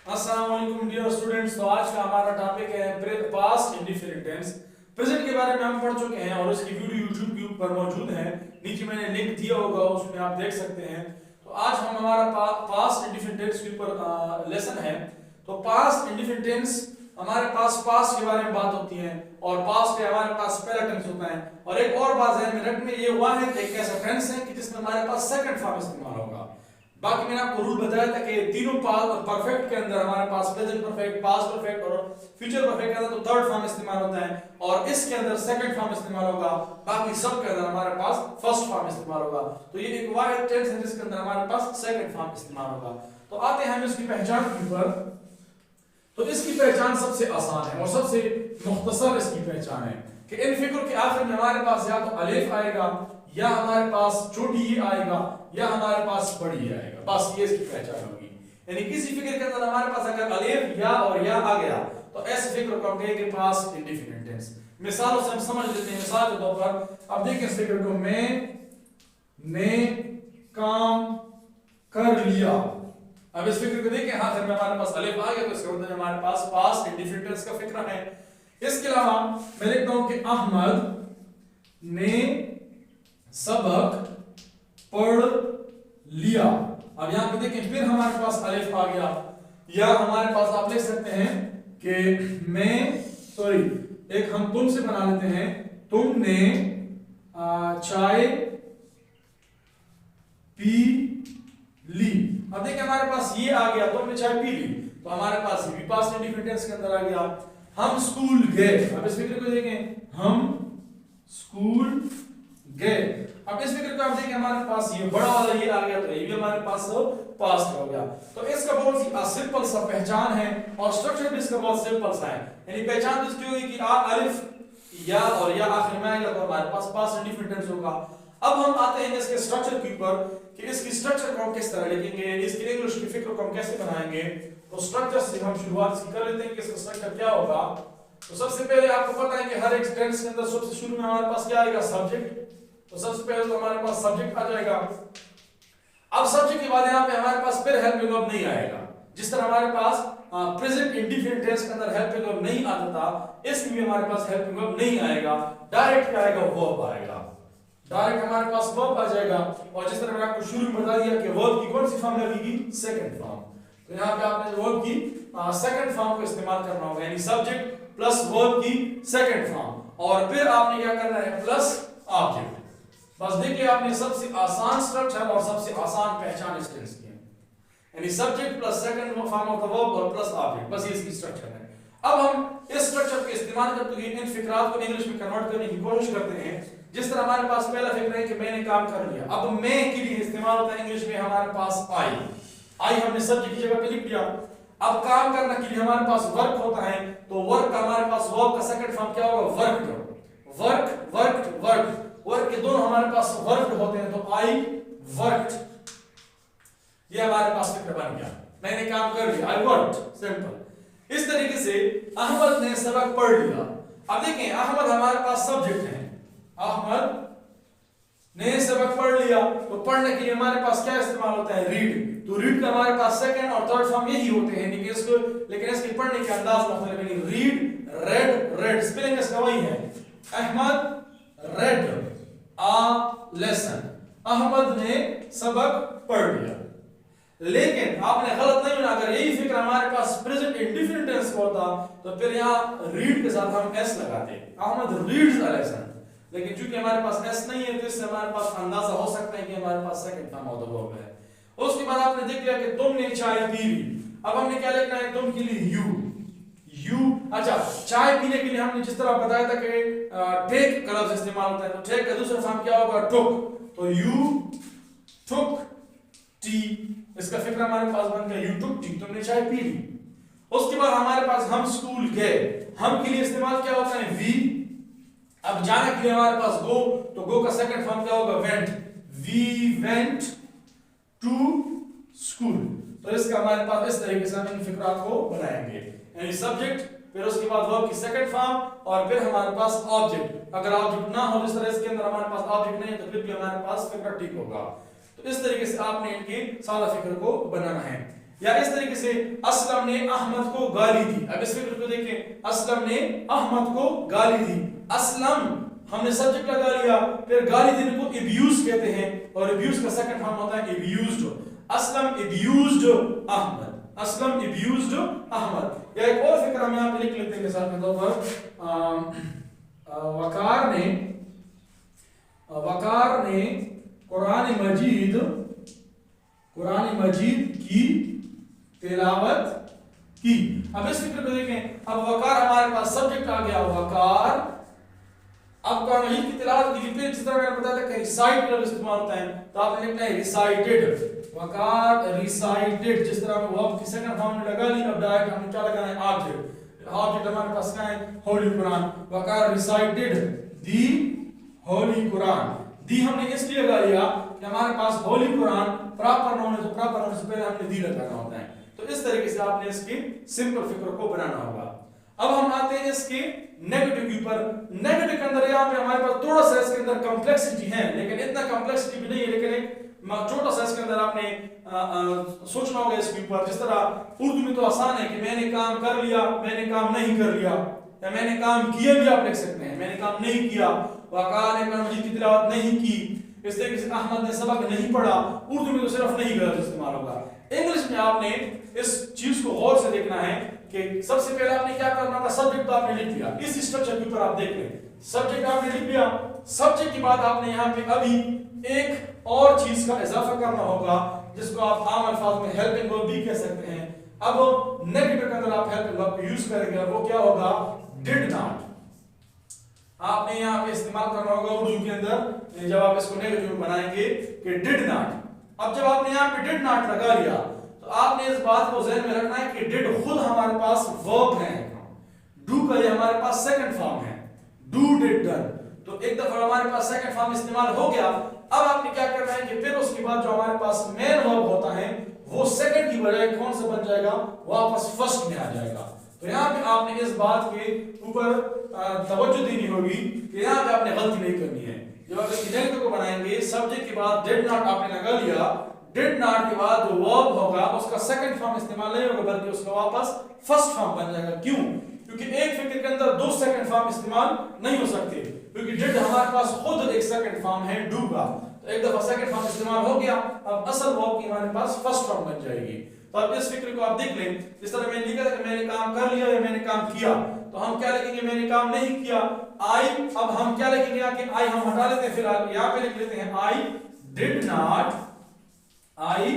अस्सलाम वालेकुम dear students. तो आज का हमारा टॉपिक है पास्ट इंडेफिनिट टेंस। प्रेजेंट के बारे में हम पढ़ चुके हैं और इसकी वीडियो यूट्यूब के ऊपर मौजूद है, नीचे मैंने लिंक दिया होगा, उसमें आप देख सकते हैं। तो आज हम हमारा पास्ट इंडेफिनिट टेंस के ऊपर लेसन है। तो पास्ट इंडेफिनिट टेंस हमारे पास पास्ट के बारे में बात होती है और पास्ट के हमारे पास पहला टेंस होता है। और एक और बात ध्यान में रखने ये हुआ है कि एक ऐसा टेंस है कि जिसमें हमारे पास सेकंड फॉर्म इस्तेमाल होगा। बाकी मैंने आपको रूल बताया था कि तीनों परफेक्ट के अंदर हमारे पास प्रेजेंट परफेक्ट, पास्ट परफेक्ट और फ्यूचर परफेक्ट के अंदर तो थर्ड फॉर्म इस्तेमाल होता है और इसके अंदर सेकंड फॉर्म इस्तेमाल होगा। बाकी सब के अंदर हमारे पास फर्स्ट फॉर्म इस्तेमाल होगा। तो ये एक वाहिद टेंस है जिसके अंदर हमारे पास सेकंड फॉर्म इस्तेमाल होगा। तो आते हैं हम इसकी पहचान के ऊपर। तो इसकी पहचान सबसे आसान है और सबसे मुख्तसर इसकी पहचान है कि इन फिक्र के आखिर में हमारे पास या तो अलिफ आएगा या हमारे पास छोटी ई आएगा या हमारे पास बड़ी ई आएगा। बस ये इसकी पहचान होगी। यानी किसी फिक्र के अंदर हमारे पास अगर अलिफ या और या आ गया तो ऐसे फिक्र को हम कहेंगे पास्ट इंडेफिनिट टेंस। मिसालों से हम समझ लेते हैं। मिसाल के तौर पर अब देखिए इस फिक्र को, मैंने काम कर लिया। अब इस फिक्र को देखें, आखिर में हमारे पास अलिफ आ गया तो इसका मतलब हमारे पास पास्ट इंडेफिनिट टेंस का फिक्र है। इसके अलावा मैं लिखता हूं कि अहमद ने सबक पढ़ लिया। अब यहां पे देखें फिर हमारे पास अलिफ आ गया या हमारे पास आप लिख सकते हैं कि एक हम तुम से बना लेते हैं, तुमने चाय पी ली। अब देखिए हमारे पास ये आ गया, तुमने चाय पी ली, तो हमारे पास ये भी पास्ट इंडेफिनिट टेंस के अंदर आ गया। हम स्कूल गए। अब इस फिक्र को देखें, हम स्कूल गए। अब इस फिक्र को आप देखें हमारे पास ये बड़ा वाला ये आ गया तो ये भी हमारे पास पास्ट हो गया। तो इसका बहुत ही सिंपल सा पहचान है और स्ट्रक्चर भी इसका बहुत सिंपल सा है। यानी पहचान तो इसकी होगी कि अलिफ या और या आखिर में आएगा तो हमारे पास पास्ट इंडेफिनिट टेंस होगा। अब हम आते हैं इसके स्ट्रक्चर के ऊपर कि इसकी स्ट्रक्चर को हम किस तरह लिखेंगे, इसकी इंग्लिश की फिक्र को हम कैसे बनाएंगे। तो स्ट्रक्चर से हम शुरुआत कर लेते हैं कि इसका स्ट्रक्चर क्या होगा। तो सबसे पहले आपको पता है कि हर एक टेंस के अंदर सबसे शुरू में हमारे पास क्या आएगा, सब्जेक्ट। तो सबसे पहले तो हमारे पास सब्जेक्ट आ जाएगा। अब सब्जेक्ट के बाद यहाँ पे हमारे पास फिर हेल्पिंग वर्ब नहीं आएगा। जिस तरह हमारे पास प्रेजेंट इंडेफिनिट टेंस के अंदर हेल्पिंग वर्ब नहीं आता था, इसमें भी हमारे पास हेल्पिंग वर्ब नहीं आएगा। डायरेक्ट क्या आएगा, वर्ब आएगा। डायरेक्ट हमारे पास वर्ब आ जाएगा। और जिस तरह मैंने आपको शुरू में बता दिया कि वर्ब की कौन सी फॉर्म लगेगी, सेकंड फॉर्म। तो यहाँ पे आपने वर्ब की सेकंड फॉर्म को इस्तेमाल करना होगा, यानी सब्जेक्ट प्लस वर्ब की सेकंड फॉर्म और फिर आपने क्या करना है, प्लस ऑब्जेक्ट। बस देखिए आपने सबसे आसान स्ट्रक्चर और सबसे आसान पहचान इस टेंस की है, यानी subject plus second form of the verb और प्लस ऑब्जेक्ट। बस ये इसकी स्ट्रक्चर है। अब हम इस स्ट्रक्चर के इस्तेमाल करते हुए इन फिक्रात को इंग्लिश में कन्वर्ट करने की कोशिश करते हैं। जिस तरह हमारे पास पहला फिक्र है कि मैंने काम कर लिया। अब मैं के लिए इस्तेमाल होता है इंग्लिश में हमारे पास आई हमने सब्जेक्ट की जगह पे लिख दिया। अब काम करने के लिए हमारे पास वर्क होता है, तो वर्क हमारे पास वर्ब का सेकंड फॉर्म क्या होगा, वर्कड। वर्क के दोनों हमारे पास वर्कड होते हैं, तो आई वर्कड। ये हमारे पास फिक्र बन गया, मैंने काम कर लिया, आई वर्कड, सिंपल। इस तरीके से अहमद ने सबक पढ़ लिया। अब देखें अहमद हमारे पास सब्जेक्ट है, अहमद ने सबक पढ़ लिया, तो पढ़ने के लिए हमारे पास क्या इस्तेमाल होता है, रीड। तो रीड का हमारे पास सेकंड और थर्ड फॉर्म यही होते हैं, लेकिन इसके पढ़ने के अंदाज मुख्तलिफ है। रीड, रेड स्पेलिंग इसका वही है। अहमद रेड आ लेसन, अहमद ने सबक पढ़ लिया। लेकिन आपने गलत नहीं होना, अगर यही फिक्र हमारे पास प्रेजेंट इंडेफिनिट टेंस का होता तो फिर यहाँ रीड के साथ हम एस लगाते, अहमद रीड्स अ लेसन। लेकिन चूंकि हमारे पास एस नहीं है तो इससे हमारे पास अंदाजा हो सकता है कि हमारे पास second form of the verb है। उसके बाद आपने देख लिया कि तुमने चाय पी ली। अब हमने क्या लिखना है, तुम के लिए यू। अच्छा, चाय पीने के लिए हमने जिस तरह बताया था कि टेक का लफ्ज इस्तेमाल होता है, तो टेक का दूसरा फॉर्म क्या होगा, टुक। तो यू टुक टी, इसका फिक्र हमारे पास बन गया, यू टुक टी, तुमने चाय पी ली। उसके बाद हमारे पास हम स्कूल गए, हम के लिए इस्तेमाल क्या होता है, वी। अब जाने के लिए हमारे पास गो, तो गो का सेकंड फॉर्म क्या होगा, went. We went to school. तो इसका हमारे पास इस तरीके से हम इन फिक्रात को बनाएंगे, यानी सब्जेक्ट, फिर उसके बाद वर्ब की सेकंड फॉर्म और फिर हमारे पास ऑब्जेक्ट। अगर ऑब्जेक्ट ना हो, जिस तरह इसके अंदर हमारे पास ऑब्जेक्ट नहीं है, तो फिर भी हमारे पास फिक्र ठीक होगा। तो इस तरीके से आपने इनकी सादा फिक्र को बनाना है। या इस तरीके से असलम ने अहमद को गाली दी। अब इस फिक्र को देखें, असलम ने अहमद को गाली दी। असलम हमने सब्जेक्ट लगा लिया, फिर गाली देने को अब्यूज कहते हैं और अब्यूज का सेकंड फॉर्म होता है abused. Aslam abused Ahmed, Aslam abused Ahmed. या एक और फिक्र हम यहां पे लिख लेते हैं मिसाल के तौर पर वकार ने कुरान मजीद की तिलावत की। अब इस फिक्र को देखें, अब वकार हमारे पास सब्जेक्ट आ गया, वकार अब कुरान मजीद की तिलावत की। फिर जिस तरह मैंने बताया था कि रिसाइट का इस्तेमाल होता है, तो आपने लिखना है रिसाइटेड, वकार रिसाइटेड। जिस तरह में वर्ब की सेकंड फॉर्म में लगा ली, अब डायरेक्ट हमने क्या लगाना है ऑब्जेक्ट। ऑब्जेक्ट हमारे पास क्या है, होली कुरान। वकार रिसाइटेड दी होली कुरान। दी हमने इसलिए लगा लिया कि हमारे पास होली कुरान प्रॉपर नाउन है, तो प्रॉपर नाउन से पहले हमने दी लगाना होता है। तो इस तरीके से आपने इसकी सिंपल फिक्र को बनाना होगा। अब हम आते हैं इसके नेगेटिव के ऊपर। नेगेटिव के अंदर यहाँ पे हमारे पास थोड़ा सा इसके अंदर कॉम्प्लेक्सिटी है, लेकिन इतना कॉम्प्लेक्सिटी भी नहीं है, लेकिन एक छोटा सा इसके अंदर आपने सोचना होगा इसके ऊपर। जिस तरह उर्दू में तो आसान है कि मैंने काम कर लिया, मैंने काम नहीं कर लिया, या मैंने काम किया भी आप लिख सकते हैं, मैंने काम नहीं किया, वकार ने कुरान मजीद की तिलावत नहीं की, इस तरीके से अहमद ने सबक नहीं पढ़ा। उर्दू में तो सिर्फ नहीं गलत इस्तेमाल होगा। इंग्लिश में आपने इस चीज को गौर से देखना है कि सबसे पहले आपने क्या करना था, सब्जेक्ट तो आपने लिख दिया। इस स्ट्रक्चर के ऊपर आप देख लें, सब्जेक्ट आपने लिख दिया। सब्जेक्ट के बाद आपने यहाँ पे अभी एक और चीज का इजाफा करना होगा, जिसको आप आम अल्फाज में हेल्पिंग वर्ब भी कह सकते हैं। अब नेगेटिव के अंदर आप हेल्पिंग वर्ब को यूज करेंगे, और वो क्या होगा, डिड नॉट। आपने यहाँ पे इस्तेमाल करना होगा उर्दू के अंदर जब आप इसको नेगेटिव बनाएंगे कि डिड नॉट। अब जब आपने यहाँ पे डिड नॉट लगा लिया, तो आपने इस बात को ज़हन में रखना है कि डिड खुद हमारे पास वर्ब है, डू का ये हमारे पास सेकंड फॉर्म है, डू डिड डन। तो एक दफा हमारे पास सेकंड फॉर्म इस्तेमाल हो गया। अब आपने क्या करना है कि फिर उसके बाद जो हमारे पास मेन वर्ब होता है, वो सेकंड की बजाय कौन सा बन जाएगा, वापस फर्स्ट में आ जाएगा। तो यहाँ पे आपने इस बात के ऊपर तवज्जो देनी होगी कि यहाँ पे आपने गलती नहीं करनी है। जब आप इसकी नेगेटिव को बनाएंगे, सब्जेक्ट के बाद डिड नॉट आपने लगा लिया, डिड नॉट के बाद जो वर्ब होगा उसका सेकंड फॉर्म इस्तेमाल नहीं होगा, बल्कि उसका वापस फर्स्ट फॉर्म बन जाएगा। क्यों? क्योंकि एक फिक्र के अंदर दो सेकंड फॉर्म इस्तेमाल नहीं हो सकते, क्योंकि डिड हमारे पास खुद एक सेकंड फॉर्म है डू का। तो एक दफा सेकंड फॉर्म इस्तेमाल हो गया, अब असल वर्ब की हमारे पास फर्स्ट फॉर्म बन जाएगी। तो अब इस फिक्र को आप देख लें, जिस तरह मैंने लिखा था कि मैंने काम कर लिया या मैंने काम किया, तो हम क्या लिखेंगे, मैंने काम नहीं किया, आई। अब हम क्या लिखेंगे, आके आई हम हटा लेते हैं, फिर यहाँ पे लिख लेते हैं I did not, I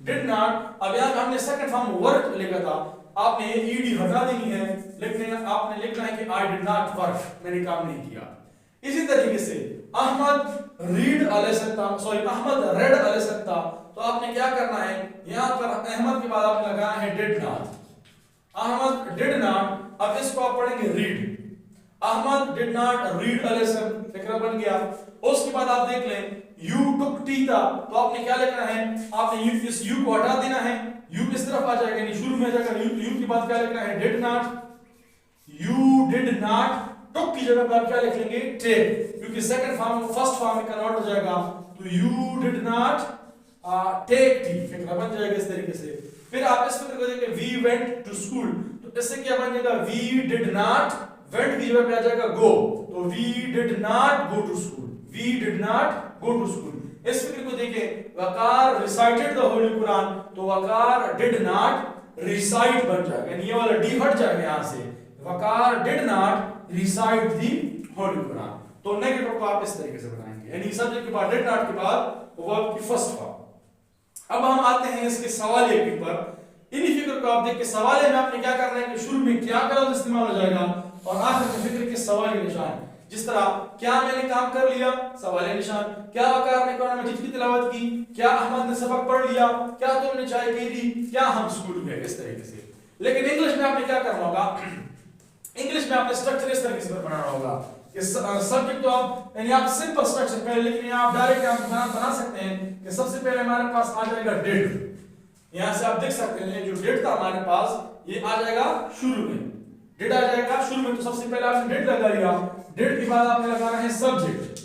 did not. अब यहाँ पे हमने सेकंड फॉर्म वर्क लिखा था, आपने ईडी हटा देनी है, आपने लिखना है कि आई डिड नॉट वर्क, मैंने काम नहीं किया। इसी तरीके से अहमद रीड अहमद रेड अलह सकता, तो आपने क्या करना है, यहां पर अहमद के बाद आपने लगाना है did not, Ahmad did not. अब इसको आप पढ़ेंगे read, Ahmad did not read a lesson, फिक्रा बन गया। उसके बाद आप देख लें यू टुक टी था, तो आपने क्या लिखना है, आपने यू इस यू को हटा देना है, यू किस तरफ आ जाएगा, यानी शुरू में आ जाएगा। यू के बाद क्या लिखना है, did not, you did not. Took की जगह पर आप क्या लिख लेंगे, टेक, क्योंकि सेकंड फॉर्म फर्स्ट फॉर्म में कन्वर्ट हो जाएगा। तो you did not take tea, फिक्रा बन जाएगा इस तरीके से। फिर आप इस फिक्र को देखें, वी वेंट टू स्कूल, तो इससे क्या बन जाएगा, वी डिड नॉट, वेंट की जगह पे आ जाएगा गो, तो we did not go to school, we did not go to school. इस फिक्र को देखें, Waqar recited the holy Quran, तो वकार डिड नॉट रिसाइट बन जाएगा, यानी ये वाला डी हट जाएगा यहां से, Waqar did not recite the holy Quran. तो नेगेटिव को आप इस तरीके से बनाएंगे, यानी सब्जेक्ट के बाद डिड नॉट के बाद वर्ब की फर्स्ट फॉर्म। अब हम आते हैं इसके सवालिये के ऊपर। इन्हीं फिक्र को आप देख के सवालिये में आपने क्या करना है कि शुरू में क्या का लफ्ज इस्तेमाल हो जाएगा और आखिर में फिक्र के सवालिये निशान। जिस तरह क्या मैंने काम कर लिया, सवालिये निशान, क्या वकार ने कुरान मजीद की तिलावत की, क्या अहमद ने सबक पढ़ लिया, क्या तुमने चाय पी ली, क्या हम स्कूल गए, इस तरीके से। लेकिन इंग्लिश में आपने क्या करना होगा, इंग्लिश में आपने स्ट्रक्चर इस तरीके से बनाना होगा कि सब्जेक्ट तो आप यानी आप सिंपल स्ट्रक्चर पहले, लेकिन आप डायरेक्ट आप बना सकते हैं कि सबसे पहले हमारे पास आ जाएगा डिड। यहां से आप देख सकते हैं जो डिड था हमारे पास, ये आ जाएगा शुरू में, डिड आ जाएगा शुरू में। तो सबसे पहले आपने डिड लगा लिया, डिड के बाद आपने लगाना है सब्जेक्ट,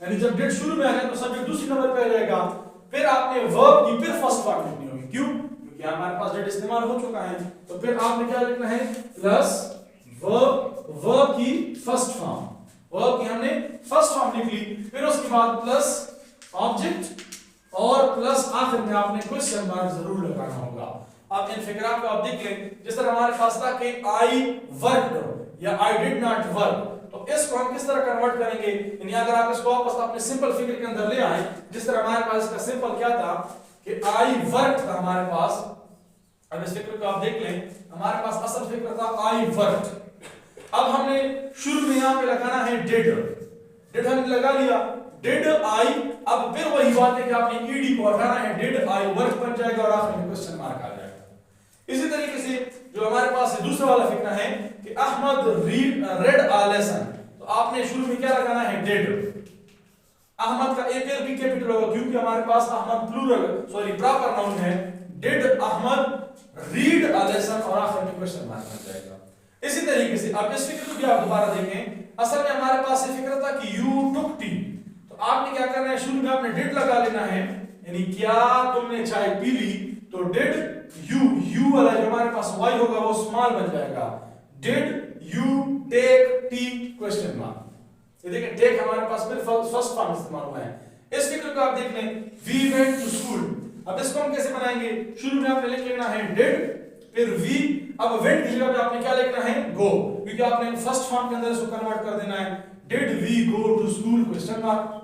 यानी जब डिड शुरू में आ जाए तो सब्जेक्ट दूसरे नंबर पे आ जाएगा। फिर आपने वर्ब की फिर फर्स्ट फॉर्म लिखनी होगी, क्यों, क्योंकि हमारे पास डिड इस्तेमाल हो चुका है। तो फिर आपने क्या लिखना है, प्लस वर्ब की फर्स्ट फॉर्म, वर्ब की हमने फर्स्ट फॉर्म लिख ली, फिर उसके बाद प्लस ऑब्जेक्ट और प्लस आखिर में आपने क्वेश्चन मार्क जरूर लगाना होगा। अब इन फिगरात को आप देख लें, जिस तरह हमारे पास था कि आई वर्कड या आई डिड नॉट वर्क, तो इसको हम किस तरह कन्वर्ट करेंगे, यानी अगर आप इसको वापस अपने सिंपल फिगर के अंदर ले आए, जिस तरह हमारे पास इसका सिंपल क्या था कि आई वर्क था हमारे पास। अब इस फिगर को आप देख लें, हमारे पास असल फिगर था आई वर्क। अब हमने शुरू में यहां पे लगाना है डिड, डिड हमने लगा लिया, डिड आई, अब फिर वही बात है कि आपने ईडी को हटाना है, डिड आई वर्क बन जाएगा और आखिर में क्वेश्चन मार्क आ जाएगा। इसी तरीके से जो हमारे पास दूसरा वाला फिगर है कि अहमद रेड अ लेसन, तो आपने शुरू में क्या लगाना है, डिड। अहमद का ए फिर भी कैपिटल होगा क्योंकि हमारे पास Ahmad plural sorry proper noun है, did Ahmad read a lesson और आखिर में क्वेश्चन मार्क आ जाएगा। इसी तरीके से अब इस फिगर को भी आप दोबारा देखें, असल में हमारे पास ये फिगर था कि यू टुक टी, तो आपने क्या करना है, शुरू में आपने डिड लगा लेना है, यानी क्या तुमने चाय पी ली, तो डिड यू वाला जो हमारे पास y होगा वो स्मॉल बन जाएगा, did you take tea question mark. ये देखिए टेक हमारे पास फिर फर्स्ट फॉर्म इस्तेमाल हुआ है। इस फिगर को आप देख लें, वी वेंट टू स्कूल, अब इसको हम कैसे बनाएंगे, शुरू में आपने लिख लेना है डिड, फिर वी, अब वेंट की जगह पे आपने क्या लिखना है, गो, क्योंकि आपने फर्स्ट फॉर्म के अंदर इसको कन्वर्ट कर देना है, did we go to school question mark.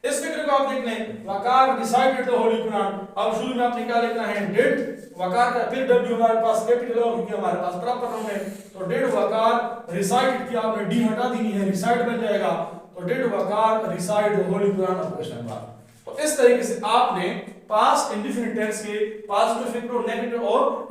इस फिगर को आप देख लें, Waqar recited the holy Quran, अब शुरू में आपने क्या लिखना है, डिड वकार का फिर डब्ल्यू हमारे पास कैपिटल होगा क्योंकि हमारे पास प्रॉपर नाउन है, तो डिड वकार रिसाइटेड की आपने डी हटा देनी है, रिसाइट बन जाएगा, तो did Waqar recite the holy Quran question mark. तो इस तरीके से आपने पास्ट इंडेफिनिट टेंस के पॉजिटिव फिगर, नेगेटिव और